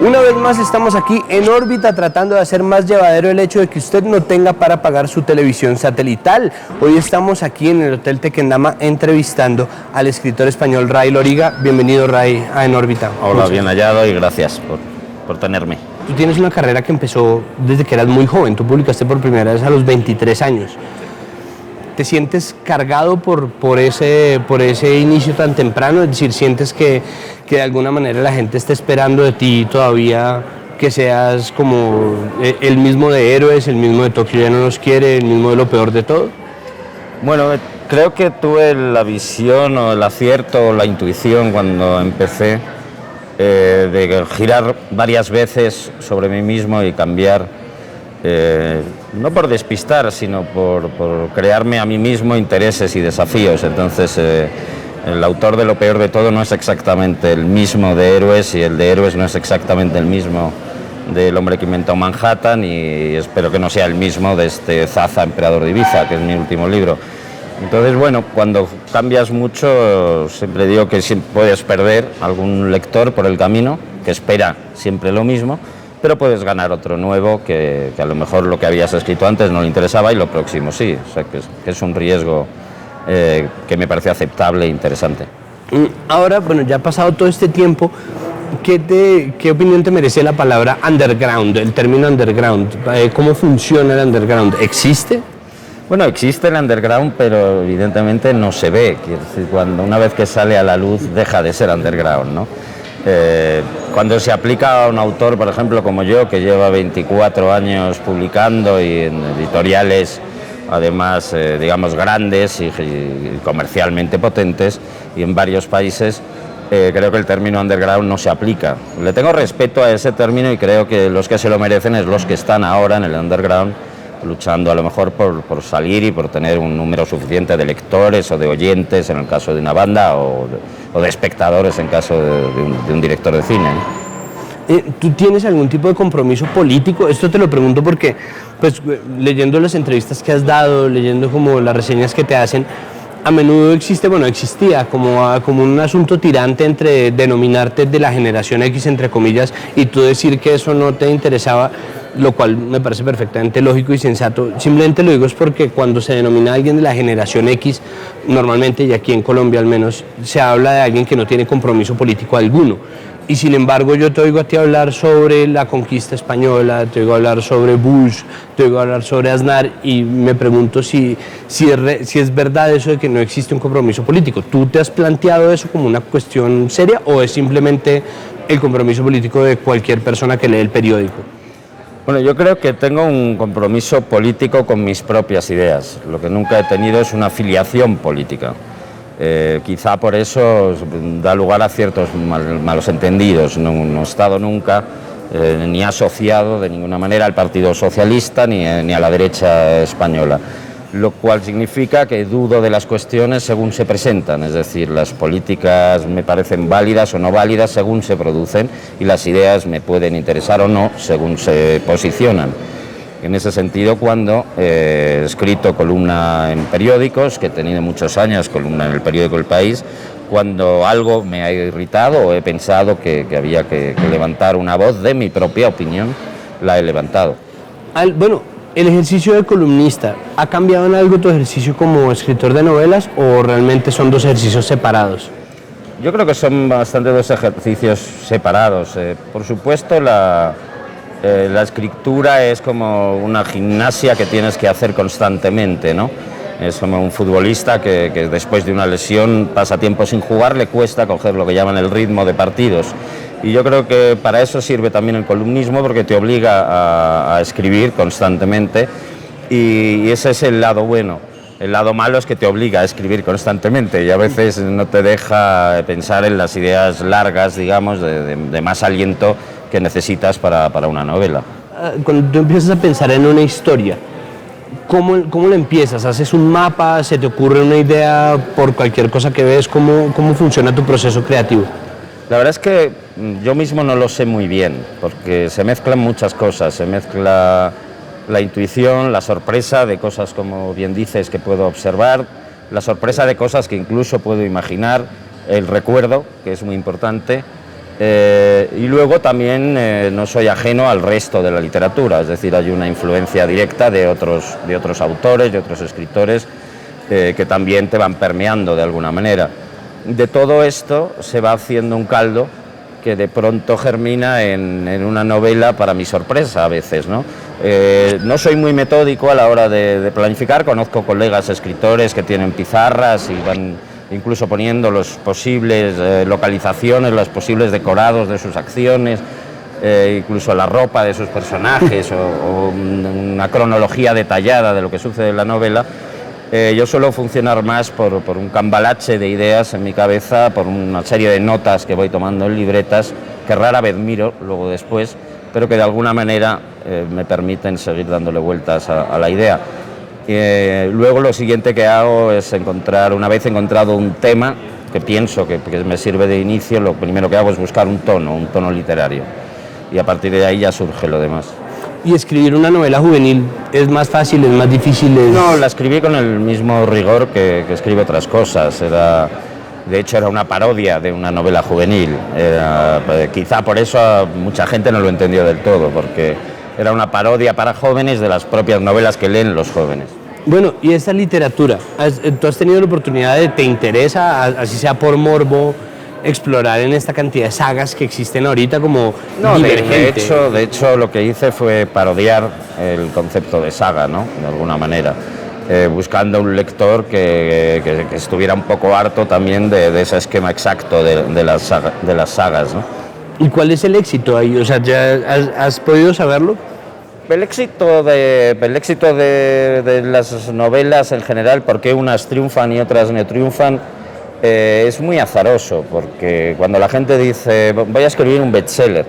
Una vez más estamos aquí en órbita tratando de hacer más llevadero el hecho de que usted no tenga para pagar su televisión satelital. Hoy estamos aquí en el Hotel Tequendama entrevistando al escritor español Ray Loriga. Bienvenido, Ray, a En órbita. Hola, bien hallado y gracias por tenerme. Tú tienes una carrera que empezó desde que eras muy joven. Tú publicaste por primera vez a los 23 años. ¿Te sientes cargado por ese inicio tan temprano? Es decir, ¿sientes que de alguna manera la gente está esperando de ti todavía que seas como el mismo de Héroes, el mismo de Tokio ya no nos quiere, el mismo de Lo peor de todo? Bueno, creo que tuve la visión o el acierto o la intuición cuando empecé de girar varias veces sobre mí mismo y cambiar. No por despistar, sino por crearme a mí mismo intereses y desafíos. Entonces, el autor de Lo peor de todo no es exactamente el mismo de Héroes y el de Héroes no es exactamente el mismo del hombre que inventó Manhattan y espero que no sea el mismo de este Zaza, emperador de Ibiza, que es mi último libro. Entonces, bueno, cuando cambias mucho, siempre digo que puedes perder algún lector por el camino, que espera siempre lo mismo, pero puedes ganar otro nuevo que a lo mejor lo que habías escrito antes no le interesaba y lo próximo sí. O sea, que es un riesgo que me parece aceptable e interesante. Ahora, bueno, ya ha pasado todo este tiempo, ¿qué opinión te merece la palabra underground, el término underground? ¿Cómo funciona el underground? ¿Existe? Bueno, existe el underground, pero evidentemente no se ve. Quiero decir, una vez que sale a la luz deja de ser underground, ¿no? Cuando se aplica a un autor, por ejemplo, como yo, que lleva 24 años publicando y en editoriales, además, digamos, grandes y comercialmente potentes, y en varios países, creo que el término underground no se aplica. Le tengo respeto a ese término y creo que los que se lo merecen es los que están ahora en el underground, luchando a lo mejor por salir y por tener un número suficiente de lectores o de oyentes en el caso de una banda o de espectadores en caso de un director de cine, ¿no? ¿Tú tienes algún tipo de compromiso político? Esto te lo pregunto porque, pues, leyendo las entrevistas que has dado, leyendo como las reseñas que te hacen, a menudo existía como un asunto tirante entre denominarte de la generación X, entre comillas, y tú decir que eso no te interesaba, lo cual me parece perfectamente lógico y sensato. Simplemente lo digo es porque cuando se denomina a alguien de la generación X, normalmente, y aquí en Colombia al menos, se habla de alguien que no tiene compromiso político alguno. Y sin embargo yo te oigo a ti hablar sobre la conquista española, te oigo hablar sobre Bush, te oigo hablar sobre Aznar y me pregunto si es verdad eso de que no existe un compromiso político. ¿Tú te has planteado eso como una cuestión seria o es simplemente el compromiso político de cualquier persona que lee el periódico? Bueno, yo creo que tengo un compromiso político con mis propias ideas. Lo que nunca he tenido es una afiliación política. Quizá por eso da lugar a ciertos malos entendidos. No he estado nunca ni asociado de ninguna manera al Partido Socialista ni a la derecha española, lo cual significa que dudo de las cuestiones según se presentan, es decir, las políticas me parecen válidas o no válidas según se producen y las ideas me pueden interesar o no según se posicionan. En ese sentido, cuando he escrito columna en periódicos, que he tenido muchos años columna en el periódico El País, cuando algo me ha irritado o he pensado que había que levantar una voz de mi propia opinión, la he levantado. Bueno, ¿el ejercicio de columnista ha cambiado en algo tu ejercicio como escritor de novelas o realmente son dos ejercicios separados? Yo creo que son bastante dos ejercicios separados. Por supuesto, la escritura es como una gimnasia que tienes que hacer constantemente, ¿no? Es como un futbolista que después de una lesión pasa tiempo sin jugar, le cuesta coger lo que llaman el ritmo de partidos. Y yo creo que para eso sirve también el columnismo, porque te obliga a escribir constantemente y ese es el lado bueno. El lado malo es que te obliga a escribir constantemente y a veces no te deja pensar en las ideas largas, digamos, de más aliento que necesitas para una novela. Cuando tú empiezas a pensar en una historia, ¿cómo lo empiezas? ¿Haces un mapa? ¿Se te ocurre una idea por cualquier cosa que ves? ¿Cómo funciona tu proceso creativo? La verdad es que yo mismo no lo sé muy bien, porque se mezclan muchas cosas, se mezcla la intuición, la sorpresa de cosas, como bien dices, que puedo observar, la sorpresa de cosas que incluso puedo imaginar, el recuerdo, que es muy importante, Y luego también no soy ajeno al resto de la literatura, es decir, hay una influencia directa de otros autores, de otros escritores que también te van permeando de alguna manera. De todo esto se va haciendo un caldo que de pronto germina en una novela, para mi sorpresa a veces, ¿no? No soy muy metódico a la hora de planificar, conozco colegas escritores que tienen pizarras y van incluso poniendo los posibles localizaciones, los posibles decorados de sus acciones, incluso la ropa de sus personajes o una cronología detallada de lo que sucede en la novela. Yo suelo funcionar más por un cambalache de ideas en mi cabeza, por una serie de notas que voy tomando en libretas, que rara vez miro luego después, pero que de alguna manera me permiten seguir dándole vueltas a la idea. Luego lo siguiente que hago es una vez encontrado un tema que pienso que me sirve de inicio, lo primero que hago es buscar un tono literario, y a partir de ahí ya surge lo demás. ¿Y escribir una novela juvenil es más fácil, es más difícil? No, la escribí con el mismo rigor que escribo otras cosas. De hecho, era una parodia de una novela juvenil. Quizá por eso mucha gente no lo entendió del todo, porque era una parodia para jóvenes de las propias novelas que leen los jóvenes. Bueno, y esta literatura, ¿tú has tenido la oportunidad te interesa, así sea por morbo, explorar en esta cantidad de sagas que existen ahorita como Divergente? De hecho lo que hice fue parodiar el concepto de saga, ¿no? De alguna manera, buscando un lector que estuviera un poco harto también de ese esquema exacto de las sagas, ¿no? ¿Y cuál es el éxito ahí? O sea, ¿ya has podido saberlo? El éxito de las novelas en general, por qué unas triunfan y otras no triunfan, es muy azaroso, porque cuando la gente dice voy a escribir un bestseller,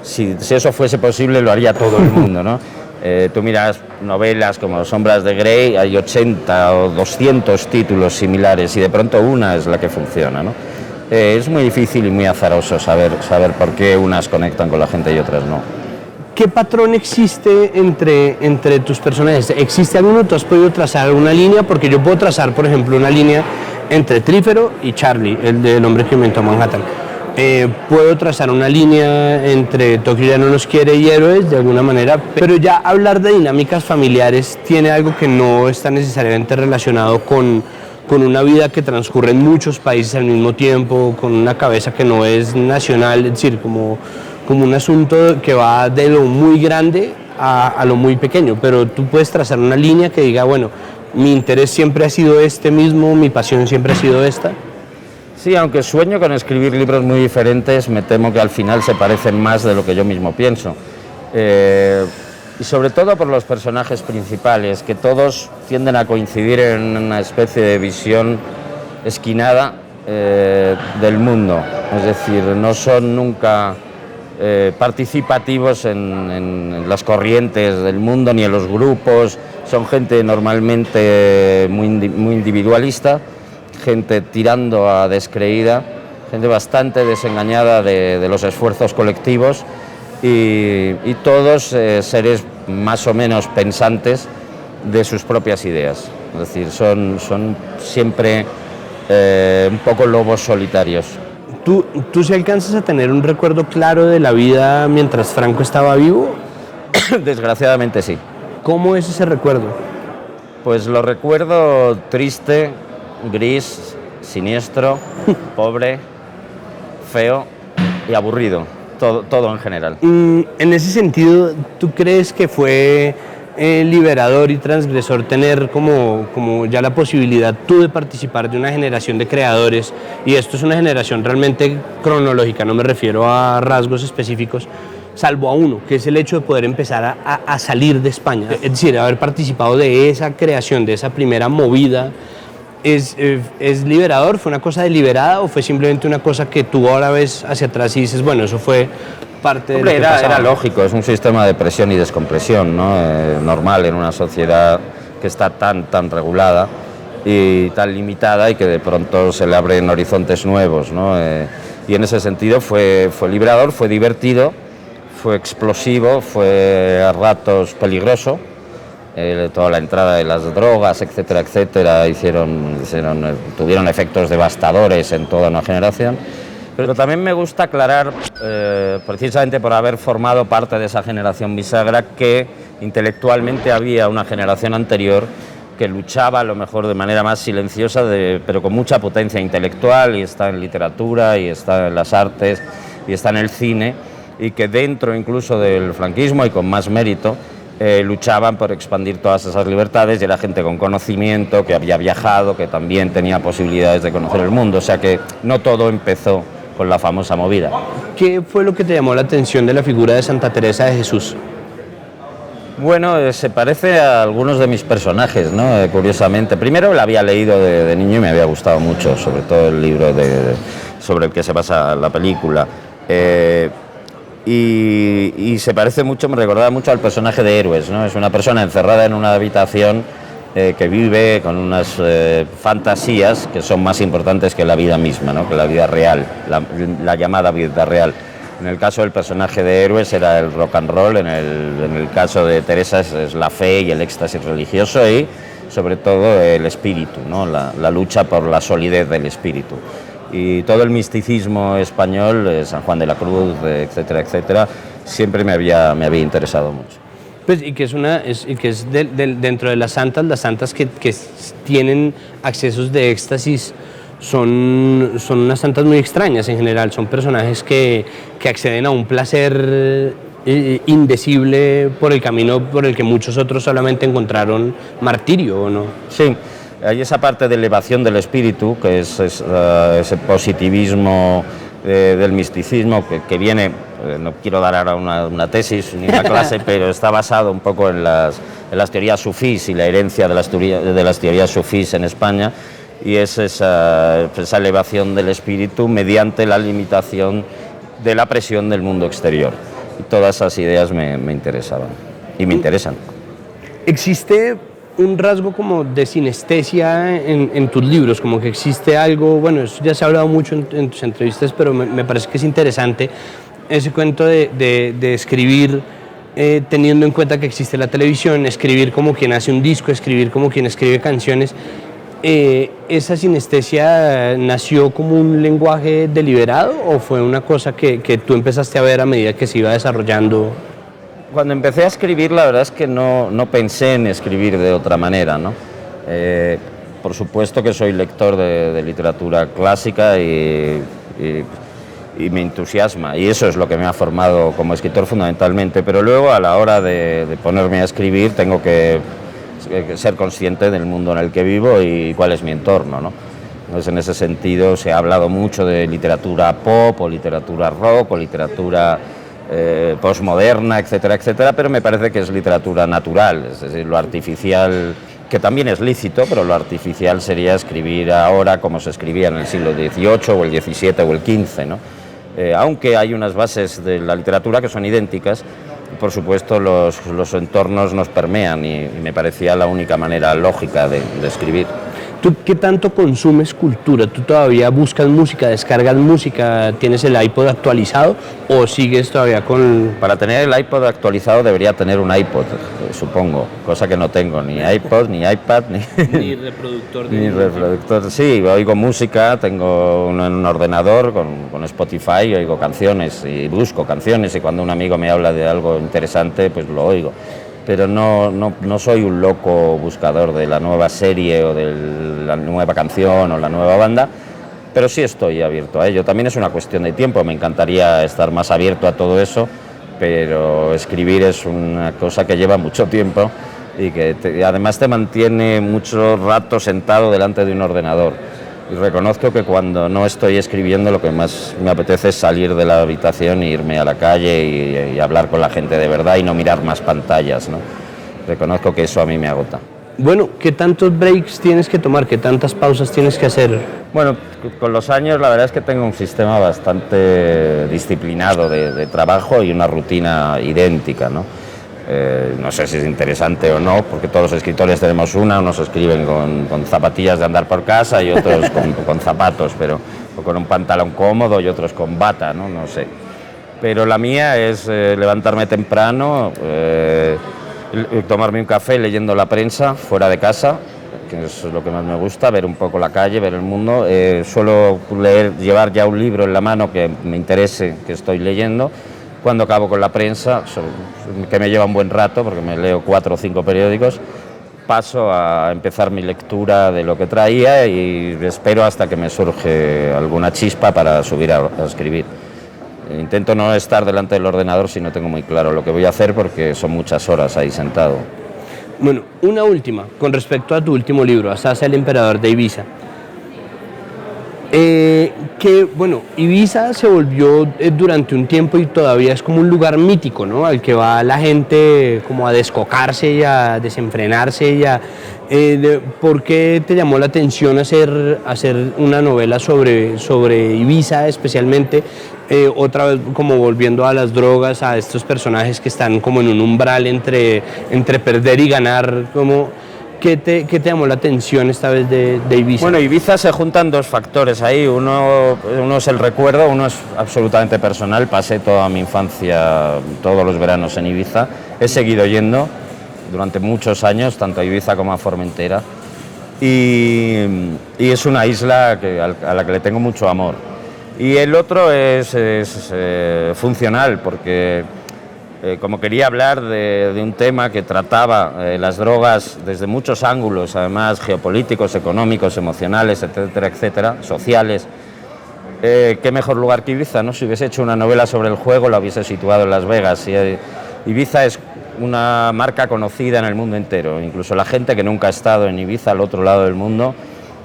si eso fuese posible lo haría todo el mundo, ¿no? Tú miras novelas como Sombras de Grey, hay 80 o 200 títulos similares y de pronto una es la que funciona, ¿no? Es muy difícil y muy azaroso saber por qué unas conectan con la gente y otras no. ¿Qué patrón existe entre tus personajes? ¿Existe alguno? ¿Tú has podido trazar una línea? Porque yo puedo trazar, por ejemplo, una línea entre Trífero y Charlie, el del hombre que inventó Manhattan. Puedo trazar una línea entre Tokio ya no nos quiere y Héroes, de alguna manera, pero ya hablar de dinámicas familiares tiene algo que no está necesariamente relacionado con una vida que transcurre en muchos países al mismo tiempo, con una cabeza que no es nacional, es decir, como un asunto que va de lo muy grande a lo muy pequeño, pero tú puedes trazar una línea que diga, bueno, mi interés siempre ha sido este mismo, mi pasión siempre ha sido esta. Sí, aunque sueño con escribir libros muy diferentes, me temo que al final se parecen más de lo que yo mismo pienso. Y sobre todo por los personajes principales, que todos tienden a coincidir en una especie de visión esquinada del mundo. Es decir, no son nunca participativos en las corrientes del mundo ni en los grupos. Son gente normalmente muy individualista, gente tirando a descreída, gente bastante desengañada de los esfuerzos colectivos y todos seres más o menos pensantes de sus propias ideas. Es decir, son siempre un poco lobos solitarios. ¿Tú sí alcanzas a tener un recuerdo claro de la vida mientras Franco estaba vivo? Desgraciadamente sí. ¿Cómo es ese recuerdo? Pues lo recuerdo triste, gris, siniestro, pobre, feo y aburrido, todo en general. En ese sentido, ¿tú crees que fue liberador y transgresor tener como ya la posibilidad tú de participar de una generación de creadores? Y esto es una generación realmente cronológica, no me refiero a rasgos específicos, salvo a uno, que es el hecho de poder empezar a salir de España. Es decir, haber participado de esa creación, de esa primera movida, ¿es liberador? ¿Fue una cosa deliberada o fue simplemente una cosa que tú ahora ves hacia atrás y dices, bueno, eso fue parte de lo que pasaba? Era lógico, es un sistema de presión y descompresión, ¿no? Normal en una sociedad que está tan regulada y tan limitada y que de pronto se le abren horizontes nuevos, ¿no? Y en ese sentido fue liberador, fue divertido, fue explosivo, fue a ratos peligroso. Toda la entrada de las drogas, etcétera, etcétera, tuvieron efectos devastadores en toda una generación. Pero también me gusta aclarar, precisamente por haber formado parte de esa generación bisagra, que intelectualmente había una generación anterior que luchaba a lo mejor de manera más silenciosa, pero con mucha potencia intelectual, y está en literatura, y está en las artes, y está en el cine, y que dentro incluso del franquismo y con más mérito luchaban por expandir todas esas libertades, y era gente con conocimiento, que había viajado, que también tenía posibilidades de conocer el mundo, o sea que no todo empezó con la famosa movida. ¿Qué fue lo que te llamó la atención de la figura de Santa Teresa de Jesús? Bueno, se parece a algunos de mis personajes, ¿no? Curiosamente. Primero la había leído de niño y me había gustado mucho, sobre todo el libro sobre el que se basa la película. Y se parece mucho, me recordaba mucho al personaje de Héroes, ¿no? Es una persona encerrada en una habitación que vive con unas fantasías que son más importantes que la vida misma, ¿no? Que la vida real, la llamada vida real. En el caso del personaje de Héroes era el rock and roll, en el caso de Teresa es la fe y el éxtasis religioso, y sobre todo el espíritu, ¿no? La lucha por la solidez del espíritu. Y todo el misticismo español, San Juan de la Cruz, etcétera, etcétera, siempre me había interesado mucho. Pues, y que es dentro de las santas que tienen accesos de éxtasis son unas santas muy extrañas en general, son personajes que acceden a un placer indecible por el camino por el que muchos otros solamente encontraron martirio, ¿o no? Sí, hay esa parte de elevación del espíritu, que es ese positivismo del misticismo que viene, no quiero dar ahora una tesis ni una clase, pero está basado un poco en las teorías sufís y la herencia de las teorías sufís en España, y es esa elevación del espíritu mediante la limitación de la presión del mundo exterior. Y todas esas ideas me interesaban y me interesan. ¿Existe un rasgo como de sinestesia en tus libros? Como que existe algo, bueno, eso ya se ha hablado mucho en tus entrevistas, pero me parece que es interesante ese cuento de escribir teniendo en cuenta que existe la televisión, escribir como quien hace un disco, escribir como quien escribe canciones. ¿Esa sinestesia nació como un lenguaje deliberado o fue una cosa que tú empezaste a ver a medida que se iba desarrollando? Cuando empecé a escribir, la verdad es que no pensé en escribir de otra manera, ¿no? Por supuesto que soy lector de literatura clásica y me entusiasma, y eso es lo que me ha formado como escritor fundamentalmente, pero luego a la hora de ponerme a escribir tengo que ser consciente del mundo en el que vivo y cuál es mi entorno, ¿no? Entonces, en ese sentido se ha hablado mucho de literatura pop o literatura rock o literatura postmoderna, etcétera, etcétera, pero me parece que es literatura natural, es decir, lo artificial, que también es lícito, pero lo artificial sería escribir ahora como se escribía en el siglo XVIII o el XVII o el XV, ¿no? Aunque hay unas bases de la literatura que son idénticas, por supuesto los entornos nos permean y me parecía la única manera lógica de escribir. ¿Tú qué tanto consumes cultura? ¿Tú todavía buscas música, descargas música, tienes el iPod actualizado o sigues todavía con...? Para tener el iPod actualizado debería tener un iPod, supongo, cosa que no tengo, ni iPod, ni iPad, ni reproductor. Ni reproductor, sí, oigo música, tengo un ordenador con Spotify, oigo canciones y busco canciones, y cuando un amigo me habla de algo interesante, pues lo oigo. Pero no soy un loco buscador de la nueva serie o de la nueva canción o la nueva banda, pero sí estoy abierto a ello. También es una cuestión de tiempo, me encantaría estar más abierto a todo eso, pero escribir es una cosa que lleva mucho tiempo y que además te mantiene mucho rato sentado delante de un ordenador. Y reconozco que cuando no estoy escribiendo lo que más me apetece es salir de la habitación e irme a la calle y hablar con la gente de verdad y no mirar más pantallas, ¿no? Reconozco que eso a mí me agota. Bueno, ¿qué tantos breaks tienes que tomar? ¿Qué tantas pausas tienes que hacer? Bueno, con los años la verdad es que tengo un sistema bastante disciplinado de trabajo y una rutina idéntica, ¿no? No sé si es interesante o no, porque todos los escritores tenemos unos escriben con zapatillas de andar por casa y otros con zapatos, o con un pantalón cómodo y otros con bata, ¿no? No sé. Pero la mía es levantarme temprano, tomarme un café leyendo la prensa fuera de casa, que es lo que más me gusta, ver un poco la calle, ver el mundo. Suelo llevar ya un libro en la mano que me interese, que estoy leyendo. Cuando acabo con la prensa, que me lleva un buen rato, porque me leo 4 o 5 periódicos, paso a empezar mi lectura de lo que traía y espero hasta que me surge alguna chispa para subir a escribir. Intento no estar delante del ordenador si no tengo muy claro lo que voy a hacer, porque son muchas horas ahí sentado. Bueno, una última, con respecto a tu último libro, Asaz el emperador de Ibiza. Bueno, Ibiza se volvió durante un tiempo y todavía es como un lugar mítico, ¿no? Al que va la gente como a descocarse y a desenfrenarse y a... ¿Por qué te llamó la atención hacer una novela sobre Ibiza especialmente? Otra vez como volviendo a las drogas, a estos personajes que están como en un umbral entre perder y ganar, como... ¿Qué te llamó la atención esta vez de Ibiza? Bueno, Ibiza se juntan 2 factores ahí, uno es el recuerdo, uno es absolutamente personal. Pasé toda mi infancia, todos los veranos en Ibiza, he seguido yendo durante muchos años, tanto a Ibiza como a Formentera, y es una isla a la que le tengo mucho amor. Y el otro es funcional, porque como quería hablar de un tema que trataba las drogas desde muchos ángulos, además geopolíticos, económicos, emocionales, etcétera, etcétera, sociales, qué mejor lugar que Ibiza, ¿no? Si hubiese hecho una novela sobre el juego, la hubiese situado en Las Vegas. Ibiza es una marca conocida en el mundo entero, incluso la gente que nunca ha estado en Ibiza, al otro lado del mundo.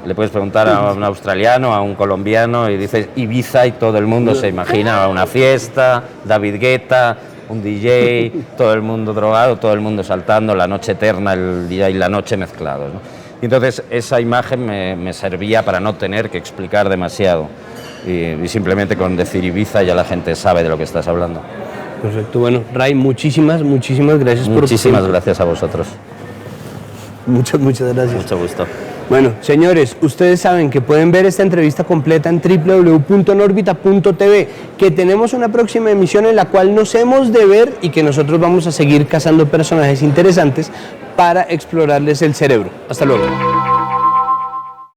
Le puedes preguntar a un australiano, a un colombiano, y dices Ibiza y todo el mundo se imagina una fiesta, David Guetta, un DJ, todo el mundo drogado, todo el mundo saltando, la noche eterna, el día y la noche mezclados, ¿no? Y entonces esa imagen me servía para no tener que explicar demasiado, y simplemente con decir Ibiza ya la gente sabe de lo que estás hablando. Perfecto, bueno, Ray, muchísimas gracias por... Muchísimas gracias a vosotros. Muchas gracias. Mucho gusto. Bueno, señores, ustedes saben que pueden ver esta entrevista completa en www.enorbita.tv, que tenemos una próxima emisión en la cual nos hemos de ver y que nosotros vamos a seguir cazando personajes interesantes para explorarles el cerebro. Hasta luego.